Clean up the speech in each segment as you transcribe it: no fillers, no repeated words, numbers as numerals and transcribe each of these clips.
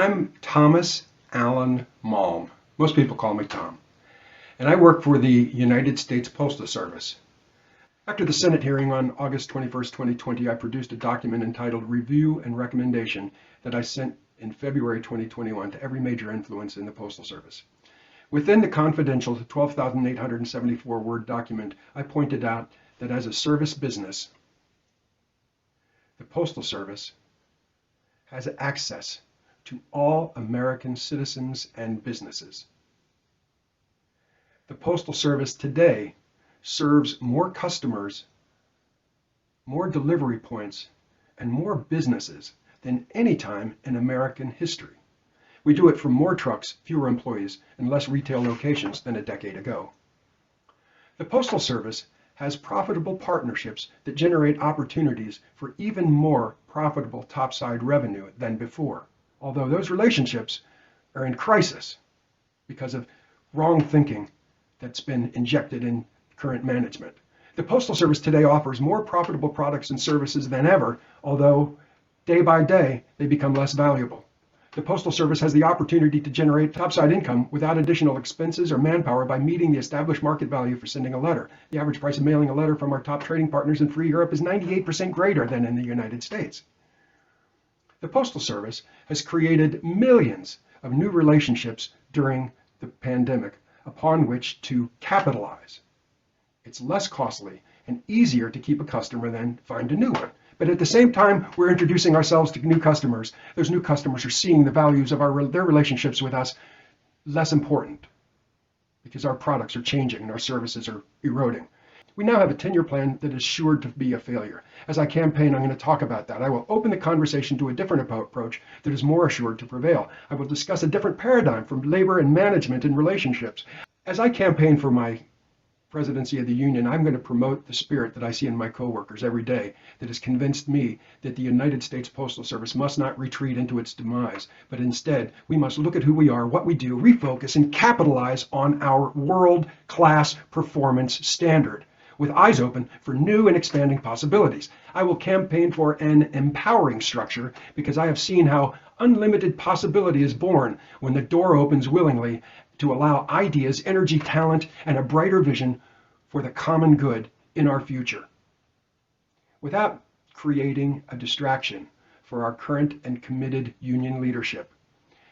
I'm Thomas Allen Malm. Most people call me Tom. And I work for the United States Postal Service. After the Senate hearing on August 21st, 2020, I produced a document entitled Review and Recommendation that I sent in February 2021 to every major influence in the Postal Service. Within the confidential 12,874 word document, I pointed out that as a service business, the Postal Service has access to all American citizens and businesses. The Postal Service today serves more customers, more delivery points, and more businesses than any time in American history. We do it from more trucks, fewer employees, and less retail locations than a decade ago. The Postal Service has profitable partnerships that generate opportunities for even more profitable topside revenue than before, although those relationships are in crisis because of wrong thinking that's been injected in current management. The Postal Service today offers more profitable products and services than ever, although day by day they become less valuable. The Postal Service has the opportunity to generate topside income without additional expenses or manpower by meeting the established market value for sending a letter. The average price of mailing a letter from our top trading partners in free Europe is 98% greater than in the United States. The Postal Service has created millions of new relationships during the pandemic upon which to capitalize. It's less costly and easier to keep a customer than find a new one. But at the same time, we're introducing ourselves to new customers. Those new customers are seeing the values of their relationships with us less important because our products are changing and our services are eroding. We now have a 10-year plan that is sure to be a failure. As I campaign, I'm going to talk about that. I will open the conversation to a different approach that is more assured to prevail. I will discuss a different paradigm from labor and management and relationships. As I campaign for my Presidency of the Union, I'm going to promote the spirit that I see in my coworkers every day that has convinced me that the United States Postal Service must not retreat into its demise, but instead we must look at who we are, what we do, refocus, and capitalize on our world-class performance standard with eyes open for new and expanding possibilities. I will campaign for an empowering structure because I have seen how unlimited possibility is born when the door opens willingly to allow ideas, energy, talent, and a brighter vision for the common good in our future, without creating a distraction for our current and committed union leadership,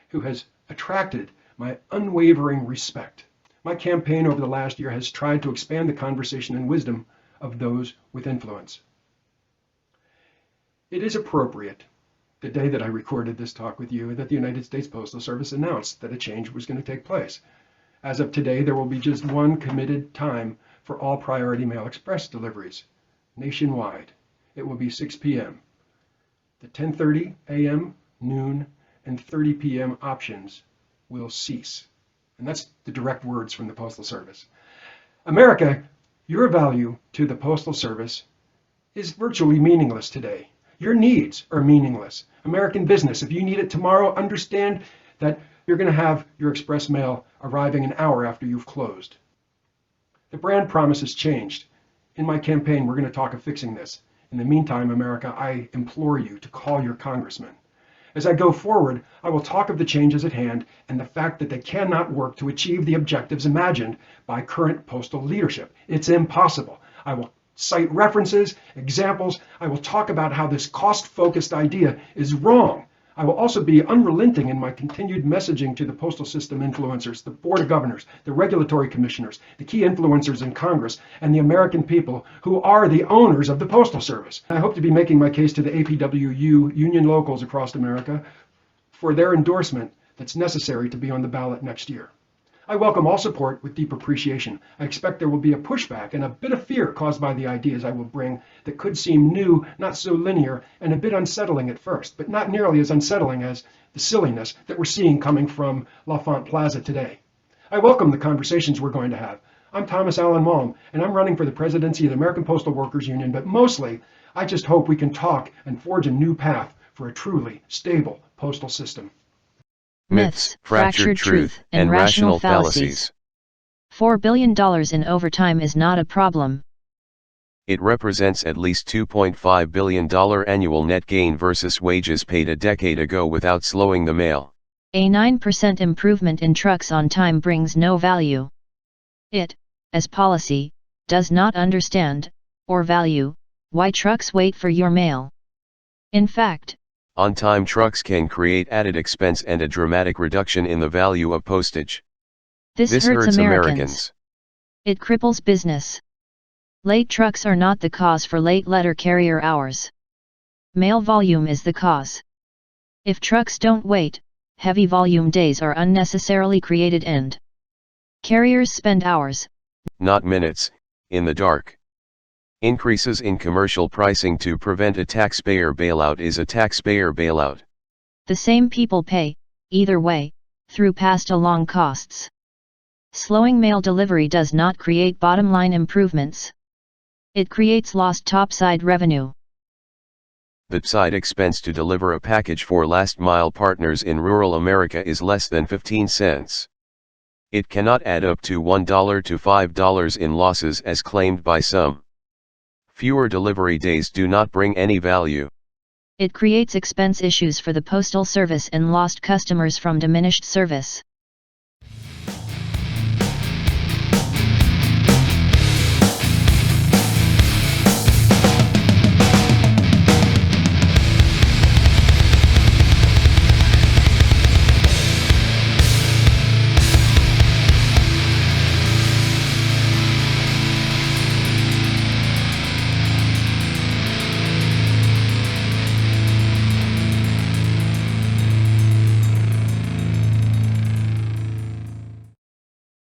who has attracted my unwavering respect. My campaign over the last year has tried to expand the conversation and wisdom of those with influence. It is appropriate, the day that I recorded this talk with you, that the United States Postal Service announced that a change was going to take place. As of today, there will be just one committed time for all priority mail express deliveries nationwide. It will be 6 p.m. The 10:30 a.m., noon, and 30 p.m. options will cease. And that's the direct words from the Postal Service. America, your value to the Postal Service is virtually meaningless today. Your needs are meaningless. American business, if you need it tomorrow, understand that you're going to have your express mail arriving an hour after you've closed. The brand promise has changed. In my campaign, we're going to talk of fixing this. In the meantime, America, I implore you to call your congressman. As I go forward, I will talk of the changes at hand and the fact that they cannot work to achieve the objectives imagined by current postal leadership. It's impossible. I will cite references, examples. I will talk about how this cost-focused idea is wrong. I will also be unrelenting in my continued messaging to the postal system influencers, the Board of Governors, the regulatory commissioners, the key influencers in Congress, and the American people who are the owners of the Postal Service. I hope to be making my case to the APWU union locals across America for their endorsement that's necessary to be on the ballot next year. I welcome all support with deep appreciation. I expect there will be a pushback and a bit of fear caused by the ideas I will bring that could seem new, not so linear, and a bit unsettling at first, but not nearly as unsettling as the silliness that we're seeing coming from L'Enfant Plaza today. I welcome the conversations we're going to have. I'm Thomas Allen Malm, and I'm running for the presidency of the American Postal Workers Union, but mostly, I just hope we can talk and forge a new path for a truly stable postal system. Myths, fractured truth, and rational fallacies. $4 billion in overtime is not a problem. It represents at least $2.5 billion annual net gain versus wages paid a decade ago without slowing the mail. A 9% improvement in trucks on time brings no value. It, as policy, does not understand, or value, why trucks wait for your mail. In fact, on-time trucks can create added expense and a dramatic reduction in the value of postage. This hurts Americans. It cripples business. Late trucks are not the cause for late letter carrier hours. Mail volume is the cause. If trucks don't wait, heavy volume days are unnecessarily created and carriers spend hours, not minutes, in the dark. Increases in commercial pricing to prevent a taxpayer bailout is a taxpayer bailout. The same people pay, either way, through passed along costs. Slowing mail delivery does not create bottom-line improvements. It creates lost topside revenue. The side expense to deliver a package for last-mile partners in rural America is less than 15 cents. It cannot add up to $1 to $5 in losses as claimed by some. Fewer delivery days do not bring any value. It creates expense issues for the Postal Service and lost customers from diminished service.